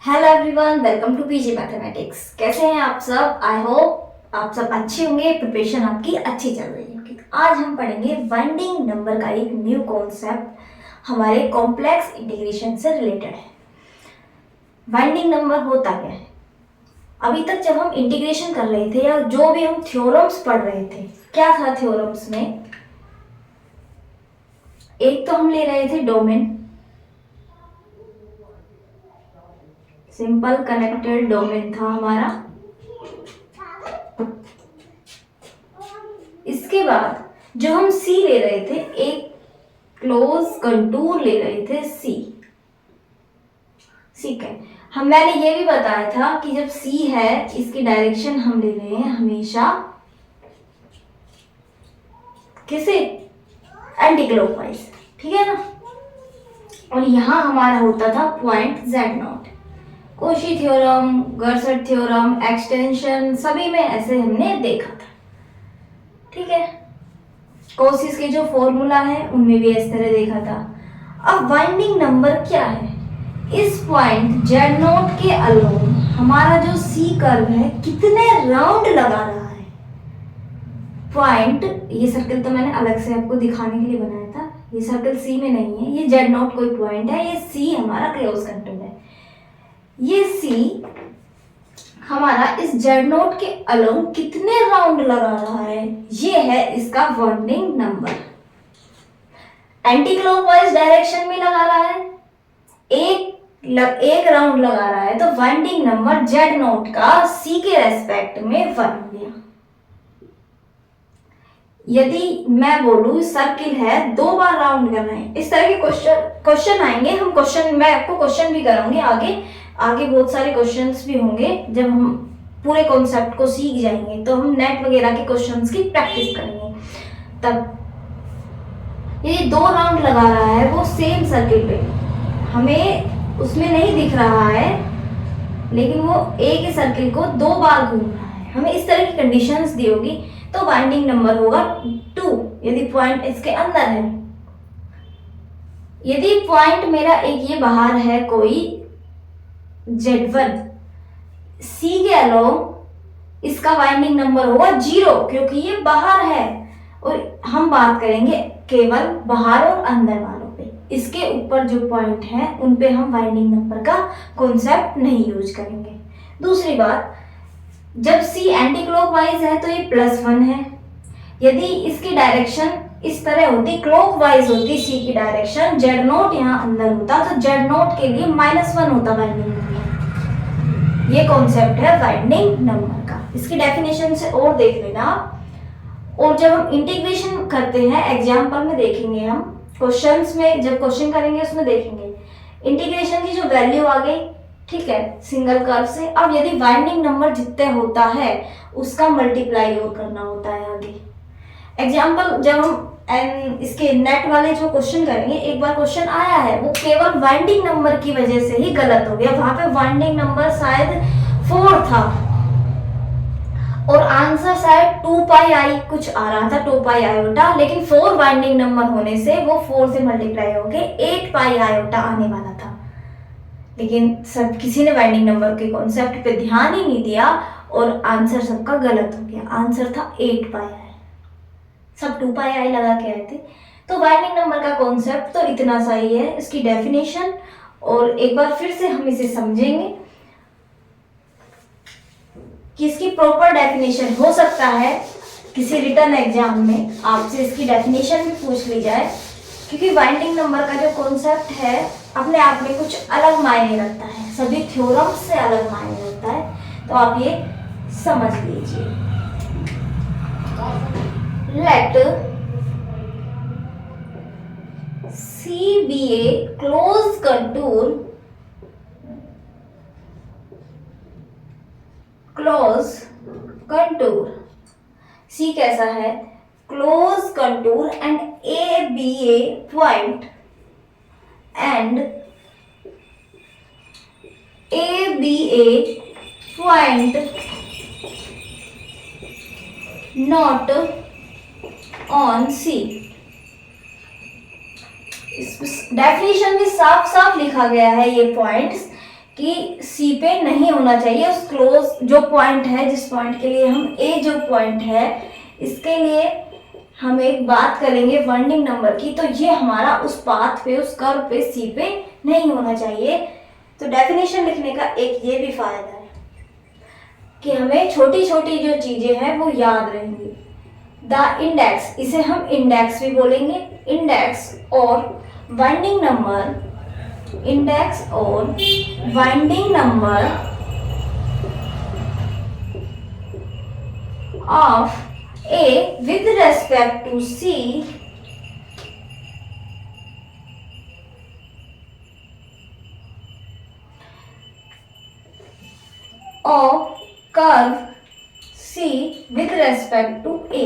Hello everyone, welcome to PG mathematics. कैसे हैं आप सब? आई होप आप सब अच्छे होंगे, प्रिपरेशन आपकी अच्छी चल रही है। आज हम पढ़ेंगे वाइंडिंग नंबर का एक न्यू कॉन्सेप्ट, हमारे कॉम्प्लेक्स इंटीग्रेशन से रिलेटेड है। वाइंडिंग नंबर होता क्या है? अभी तक जब हम इंटीग्रेशन कर रहे थे या जो भी हम थ्योरम्स पढ़ रहे थे, क्या था थ्योरम्स में? एक तो हम ले रहे थे डोमेन, सिंपल कनेक्टेड डोमेन था हमारा। इसके बाद जो हम सी ले रहे थे, एक क्लोज कंटूर ले रहे थे सी। ठीक है, मैंने ये भी बताया था कि जब सी है, इसकी डायरेक्शन हम ले रहे हैं हमेशा किसे? एंटी क्लॉकवाइज, ठीक है ना। और यहां हमारा होता था point Z0। Cauchy theorem, Goursat theorem, extension, सभी में ऐसे हमने देखा था, ठीक है। कोशिश के जो फॉर्मूला है उनमें भी इस तरह देखा था। अब वाइंडिंग नंबर क्या है? इस पॉइंट Z0 के अलोंग हमारा जो सी कर्व है कितने राउंड लगा रहा है। पॉइंट, ये सर्कल तो मैंने अलग से आपको दिखाने के लिए बनाया था, ये सर्कल सी में नहीं है, ये Z0 कोई पॉइंट है, ये सी हमारा क्लोज कंटूर है। ये सी हमारा इस Z0 के अलोंग कितने राउंड लगा रहा है, ये है इसका winding number. Anti clockwise direction में लगा रहा है, एक राउंड लगा रहा है, तो वाइंडिंग नंबर Z0 का C के रेस्पेक्ट में 1 हो गया। यदि मैं बोलूं सर्किल है, 2 बार राउंड करना है, इस तरह के क्वेश्चन आएंगे। मैं आपको क्वेश्चन भी कराऊंगी आगे बहुत सारे क्वेश्चंस भी होंगे। जब हम पूरे कॉन्सेप्ट को सीख जाएंगे तो हम नेट वगैरह के क्वेश्चंस की प्रैक्टिस करेंगे। तब ये 2 राउंड लगा रहा है वो सेम सर्किल पे, हमें उसमें नहीं दिख रहा है, लेकिन वो एक ही सर्किल को 2 बार घूम रहा है, हमें इस तरह की कंडीशंस दी होगी, तो वाइंडिंग नंबर होगा 2 यदि पॉइंट इसके अंदर है। यदि पॉइंट मेरा एक ये बाहर है कोई Z1, C के अलोंग इसका वाइंडिंग नंबर होगा 0, क्योंकि ये बाहर है। और हम बात करेंगे केवल बाहर और अंदर वालों पे, इसके ऊपर जो पॉइंट है उन पे हम वाइंडिंग नंबर का कॉन्सेप्ट नहीं यूज करेंगे। दूसरी बात, जब C एंटी क्लॉकवाइज है तो ये +1 है। यदि इसकी डायरेक्शन इस तरह होती, क्लॉकवाइज होती C की डायरेक्शन, Z0 यहाँ अंदर होता, तो Z0 के लिए -1 होता वाइंडिंग नंबर। ये कॉन्सेप्ट है वाइंडिंग नंबर का। इसकी डेफिनेशन से और देख लेना आप। और जब हम इंटीग्रेशन करते हैं, एग्जाम्पल में देखेंगे, हम क्वेश्चंस में जब क्वेश्चन करेंगे उसमें देखेंगे इंटीग्रेशन की जो वैल्यू आ गई, ठीक है, सिंगल कर्व से। अब यदि वाइंडिंग नंबर जितने होता है उसका मल्टीप्लाई और करना होता है आगे। एग्जाम्पल जब हम इसके नेट वाले जो क्वेश्चन करेंगे, एक बार क्वेश्चन आया है, वो केवल वाइंडिंग नंबर की वजह से ही गलत हो गया। वहां पे वाइंडिंग नंबर शायद 4 था और आंसर शायद 2πi कुछ आ रहा था, 2πi आयोटा, लेकिन 4 वाइंडिंग नंबर होने से वो 4 से मल्टीप्लाई होके 8πi आयोटा आने वाला था। लेकिन सब किसी ने वाइंडिंग नंबर के कॉन्सेप्ट पे ध्यान ही नहीं दिया और आंसर सबका गलत हो गया। आंसर था 8πi, सब 2πi लगा के आए थे। तो वाइंडिंग नंबर का कॉन्सेप्ट तो इतना सा ही है, इसकी डेफिनेशन और एक बार फिर से हम इसे समझेंगे कि इसकी प्रॉपर डेफिनेशन हो सकता है किसी रिटर्न एग्जाम में आपसे इसकी डेफिनेशन भी पूछ ली जाए, क्योंकि वाइंडिंग नंबर का जो कॉन्सेप्ट है अपने आप में कुछ अलग मायने रखता है, सभी थ्योरम्स से अलग मायने रखता है, तो आप ये समझ लीजिए। Let C be a closed contour, C कैसा है? Closed contour and A be a point and A be a point not on C। इस डेफिनेशन में साफ साफ लिखा गया है ये पॉइंट्स कि सी पे नहीं होना चाहिए। उस क्लोज जो पॉइंट है, जिस पॉइंट के लिए हम ए जो पॉइंट है, इसके लिए हम एक बात करेंगे वाइंडिंग नंबर की, तो ये हमारा उस पाथ पे, उस कर्व पे सी पे नहीं होना चाहिए। तो डेफिनेशन लिखने का एक ये भी फायदा है कि हमें छोटी छोटी जो चीजें हैं वो याद रहेंगी। द इंडेक्स, इसे हम इंडेक्स भी बोलेंगे, इंडेक्स और वाइंडिंग नंबर, इंडेक्स और winding number of A with respect to C of curve C with respect to A।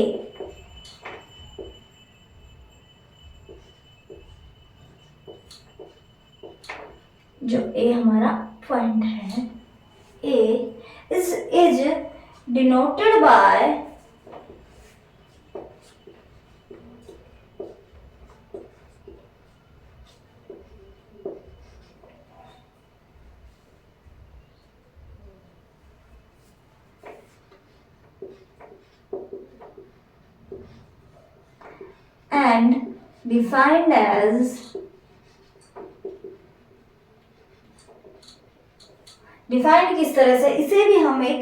जो A हमारा पॉइंट है, A is denoted by and defined as defined किस तरह से, इसे भी हम एक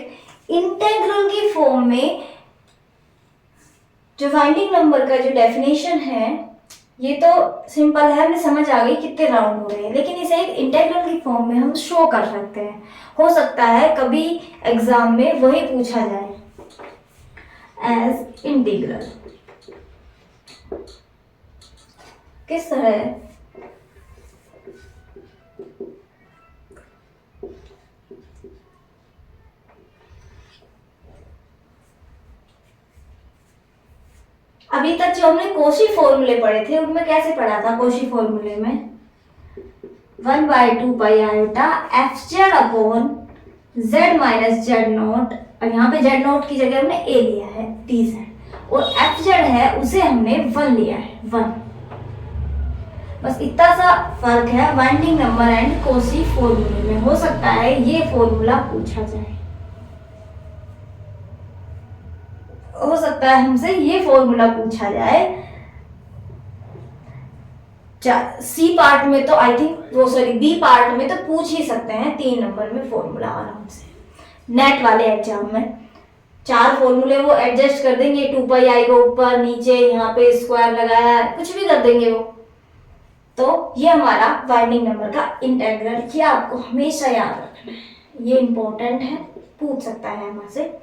इंटेग्रल की फॉर्म में, जो वाइंडिंग नंबर का जो डेफिनेशन है, ये तो सिंपल है, हमें समझ आ गई कितने राउंड हो रहे हैं, लेकिन इसे एक इंटेग्रल की फॉर्म में हम शो कर सकते हैं। हो सकता है कभी एग्जाम में वही पूछा जाए एज इंटीग्रल। किस तरह, अभी तक जो हमने कोशी फॉर्मूले पढ़े थे उनमें कैसे पढ़ा था? कोशी फॉर्मूले में 1/2 पाई iota F Z upon Z minus Z note, और यहाँ पे जेड नोट की जगह हमने ए लिया है टी जेड, और एफ जेड है उसे हमने 1 लिया है 1। बस इतना सा फर्क है वाइंडिंग नंबर एंड कोशी फॉर्मूले में। हो सकता है ये फॉर्मूला पूछा जाए, हो सकता है हमसे ये फॉर्मूला पूछा जाए। सी पार्ट में तो आई थिंक वो, सॉरी बी पार्ट में तो पूछ ही सकते हैं 3 नंबर में फॉर्मूला आराम से। नेट वाले एग्जाम में 4 फॉर्मूले वो एडजस्ट कर देंगे, 2 पाई आई को ऊपर नीचे, यहाँ पे स्क्वायर लगाया है, कुछ भी कर देंगे वो। तो ये हमारा वाइंडिंग नंबर का इंटेग्रल, ये आपको हमेशा याद रखना है, ये इंपॉर्टेंट है, पूछ सकता है हमसे।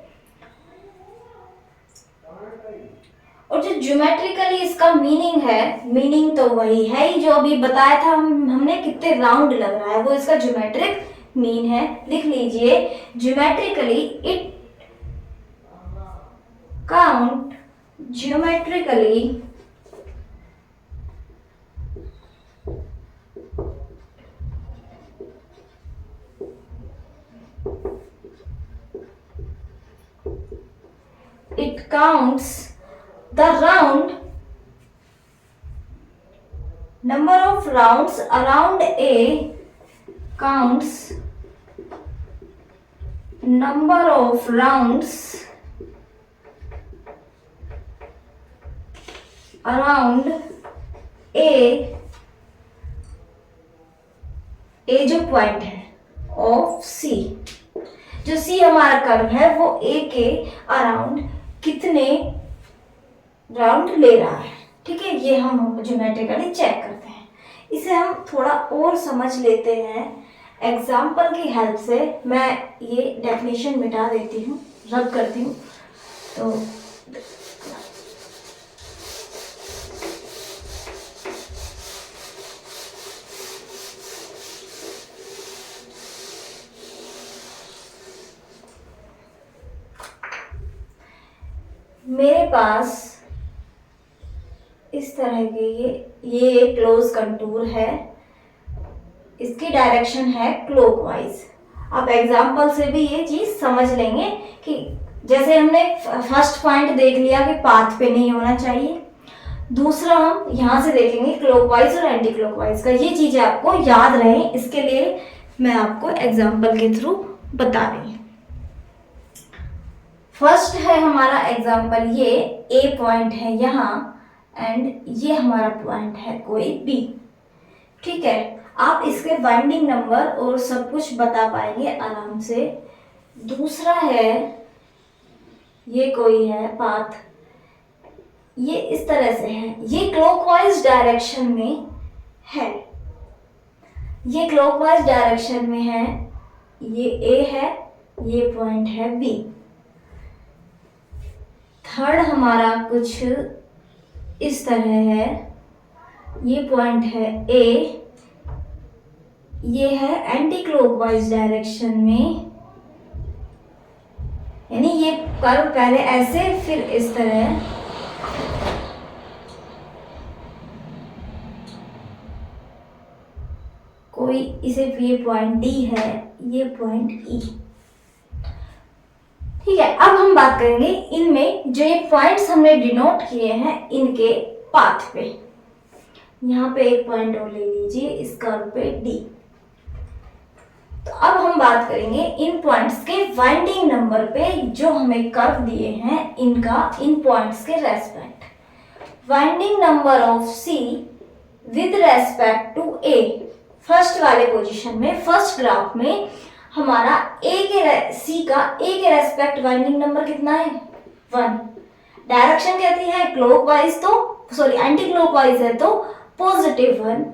और जो ज्योमेट्रिकली इसका मीनिंग है, मीनिंग तो वही है ही जो अभी बताया था हमने, कितने राउंड लग रहा है, वो इसका ज्योमेट्रिक मीन है। लिख लीजिए, geometrically it count, geometrically it counts the round number of rounds around A, counts number of rounds around A, A जो पॉइंट है ऑफ C, जो C हमारा कर्व है वो A के अराउंड कितने राउंड ले रहा है। ठीक है, ये हम ज्योमेट्रिकली चेक करते हैं। इसे हम थोड़ा और समझ लेते हैं एग्जाम्पल की हेल्प से। मैं ये डेफिनेशन मिटा देती हूँ, रब करती हूँ। तो मेरे पास इस तरह के ये क्लोज कंटूर है, इसकी डायरेक्शन है क्लॉकवाइज। आप एग्जाम्पल से भी ये चीज समझ लेंगे कि जैसे हमने फर्स्ट पॉइंट देख लिया कि पाथ पे नहीं होना चाहिए, दूसरा हम यहाँ से देखेंगे क्लॉकवाइज और एंटी क्लॉकवाइज का। ये चीजें आपको याद रहें, इसके लिए मैं आपको एग्जाम्पल के थ्रू बता रही हूँ। फर्स्ट है हमारा एग्जाम्पल, ये ए पॉइंट है यहाँ एंड ये हमारा पॉइंट है कोई बी। ठीक है, आप इसके वाइंडिंग नंबर और सब कुछ बता पाएंगे आराम से। दूसरा है, ये कोई है पाथ, ये इस तरह से है, ये क्लॉकवाइज डायरेक्शन में है, ये क्लॉकवाइज डायरेक्शन में है, ये ए है, ये पॉइंट है बी। थर्ड हमारा कुछ इस तरह है, ये पॉइंट है ए, ये है एंटी क्लॉकवाइज डायरेक्शन में, यानी ये कर्व पहले ऐसे फिर इस तरह, कोई इसे ये पॉइंट डी है, ये पॉइंट ई। ठीक है, अब हम बात करेंगे इनमें जो ये पॉइंट्स हमने डिनोट किए हैं इनके पाथ पे। यहाँ पे एक पॉइंट और ले लीजिए इस कर्व पे डी। तो अब हम बात करेंगे इन पॉइंट्स के वाइंडिंग नंबर पे जो हमें कर्व दिए हैं इनका, इन पॉइंट्स के respect. Winding number of C with respect to A, first वाले पोजीशन में, फर्स्ट ग्राफ में हमारा सी का ए के रेस्पेक्ट वाइंडिंग नंबर कितना है 1। डायरेक्शन कहती है क्लॉकवाइज, तो सॉरी एंटी क्लॉकवाइज है तो +1।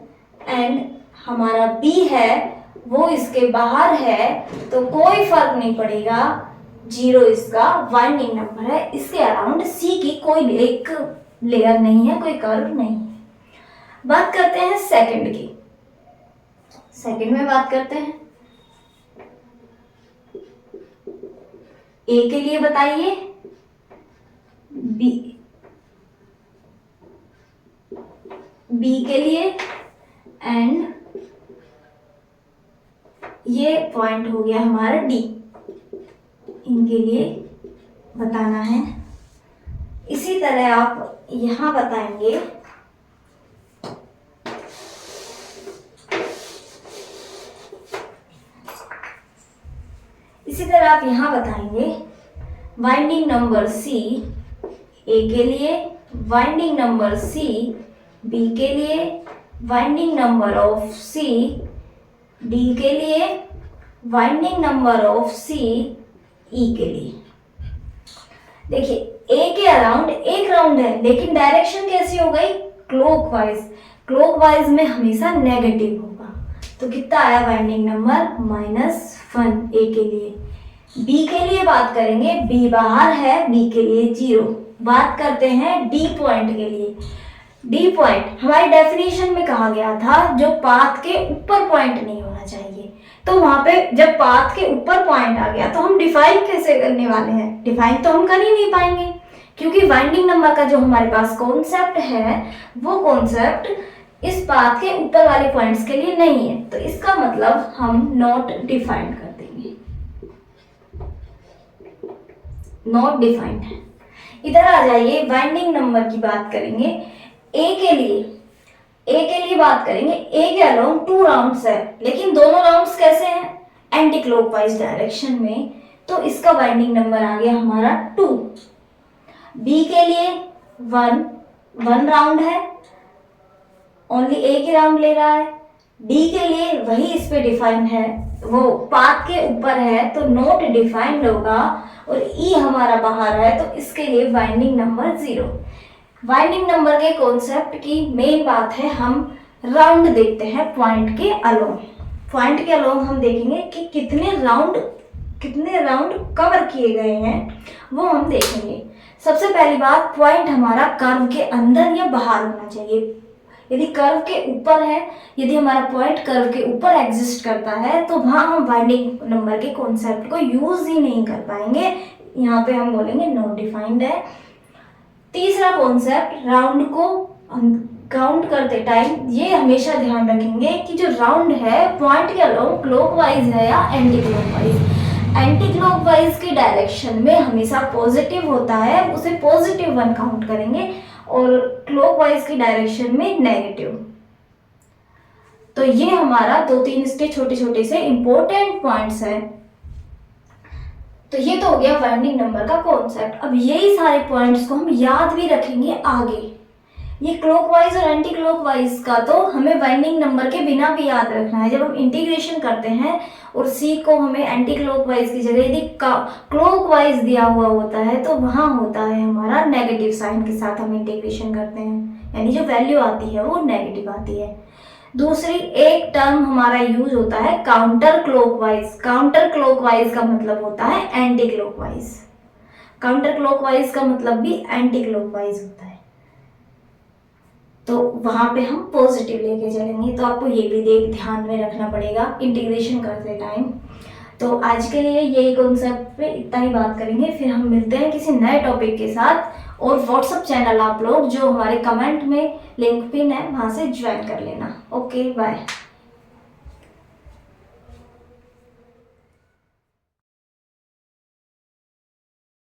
एंड हमारा बी है वो इसके बाहर है तो कोई फर्क नहीं पड़ेगा, 0 इसका वाइंडिंग नंबर है। इसके अराउंड सी की कोई एक लेयर नहीं है, कोई कर्व नहीं है। बात करते हैं सेकंड की। सेकंड में बात करते हैं, ए के लिए बताइए, बी के लिए, एंड ये पॉइंट हो गया हमारा डी, इनके लिए बताना है। इसी तरह आप यहां बताएंगे, इसी तरह आप यहां बताएंगे वाइंडिंग नंबर सी ए के लिए, वाइंडिंग नंबर सी बी के लिए, winding number of C D के लिए, winding number of C E के लिए। देखिए ए के अराउंड एक राउंड है, लेकिन डायरेक्शन कैसी हो गई क्लॉकवाइज। क्लॉकवाइज में हमेशा नेगेटिव होगा, तो कितना आया वाइंडिंग नंबर -1 ए के लिए। बी के लिए बात करेंगे, बी बाहर है, बी के लिए 0। बात करते हैं डी पॉइंट के लिए। डी पॉइंट हमारी डेफिनेशन में कहा गया था जो पाथ के ऊपर पॉइंट नहीं होना चाहिए, तो वहां पे जब पाथ के ऊपर पॉइंट आ गया तो हम डिफाइन कैसे करने वाले हैं? डिफाइन तो हम कर ही नहीं पाएंगे, क्योंकि वाइंडिंग नंबर का जो हमारे पास कॉन्सेप्ट है वो कॉन्सेप्ट इस पाथ के ऊपर वाले पॉइंट्स के लिए नहीं है, तो इसका मतलब हम नॉट डिफाइंड कर देंगे, नॉट डिफाइंड है। इधर आ जाइए, वाइंडिंग नंबर की बात करेंगे। ए के लिए बात करेंगे, ए के अलोंग 2 राउंड्स है, लेकिन दोनों राउंड्स कैसे हैं? एंटी क्लॉकवाइज डायरेक्शन में, तो इसका वाइंडिंग नंबर आ गया हमारा 2। बी के लिए 1 राउंड है, ओनली एक ही राउंड ले रहा है। डी के लिए वही इस पे डिफाइंड है, वो पाथ के ऊपर है तो नॉट डिफाइंड होगा, और ई हमारा बाहर है तो इसके लिए वाइंडिंग नंबर 0। वाइंडिंग नंबर के कॉन्सेप्ट की मेन बात है, हम राउंड देखते हैं पॉइंट के अलोंग। पॉइंट के अलोंग हम देखेंगे कि कितने राउंड कवर किए गए हैं वो हम देखेंगे। सबसे पहली बात, पॉइंट हमारा कर्व के अंदर या बाहर होना चाहिए। यदि कर्व के ऊपर है, यदि हमारा पॉइंट कर्व के ऊपर एग्जिस्ट करता है तो वहां हम वाइंडिंग नंबर के कॉन्सेप्ट को यूज ही नहीं कर पाएंगे, यहाँ पे हम बोलेंगे नॉट डिफाइंड है। तीसरा कॉन्सेप्ट, राउंड को काउंट करते टाइम ये हमेशा ध्यान रखेंगे कि जो राउंड है पॉइंट के अलोंग क्लॉकवाइज है या एंटी क्लॉकवाइज। एंटी क्लॉकवाइज के डायरेक्शन में हमेशा पॉजिटिव होता है, उसे +1 काउंट करेंगे, और क्लॉकवाइज की डायरेक्शन में नेगेटिव। तो ये हमारा 2-3 इसके छोटे छोटे से इंपॉर्टेंट पॉइंट्स हैं। तो ये तो हो गया वाइंडिंग नंबर का कॉन्सेप्ट। अब यही सारे पॉइंट्स को हम याद भी रखेंगे आगे। ये क्लॉकवाइज और एंटी क्लॉकवाइज का तो हमें वाइंडिंग नंबर के बिना भी याद रखना है। जब हम इंटीग्रेशन करते हैं और सी को हमें एंटी क्लॉकवाइज की जगह यदि क्लॉकवाइज दिया हुआ होता है तो वहाँ होता है हमारा नेगेटिव साइन के साथ हम इंटीग्रेशन करते हैं, यानी जो वैल्यू आती है वो नेगेटिव आती है। दूसरी एक टर्म हमारा यूज होता है काउंटर क्लॉकवाइज। काउंटर क्लॉकवाइज का मतलब होता है एंटी क्लॉकवाइज। काउंटर क्लॉकवाइज का मतलब भी एंटी क्लॉकवाइज होता है। तो वहां पे हम पॉजिटिव लेके चलेंगे। तो आपको ये भी ध्यान में रखना पड़ेगा इंटीग्रेशन करते टाइम। तो आज के लिए यही कॉन्सेप्ट पे इतना ही बात करेंगे, फिर हम मिलते हैं किसी नए टॉपिक के साथ। और व्हाट्सएप चैनल आप लोग जो हमारे कमेंट में लिंक पिन है वहां से ज्वाइन कर लेना। Okay bye.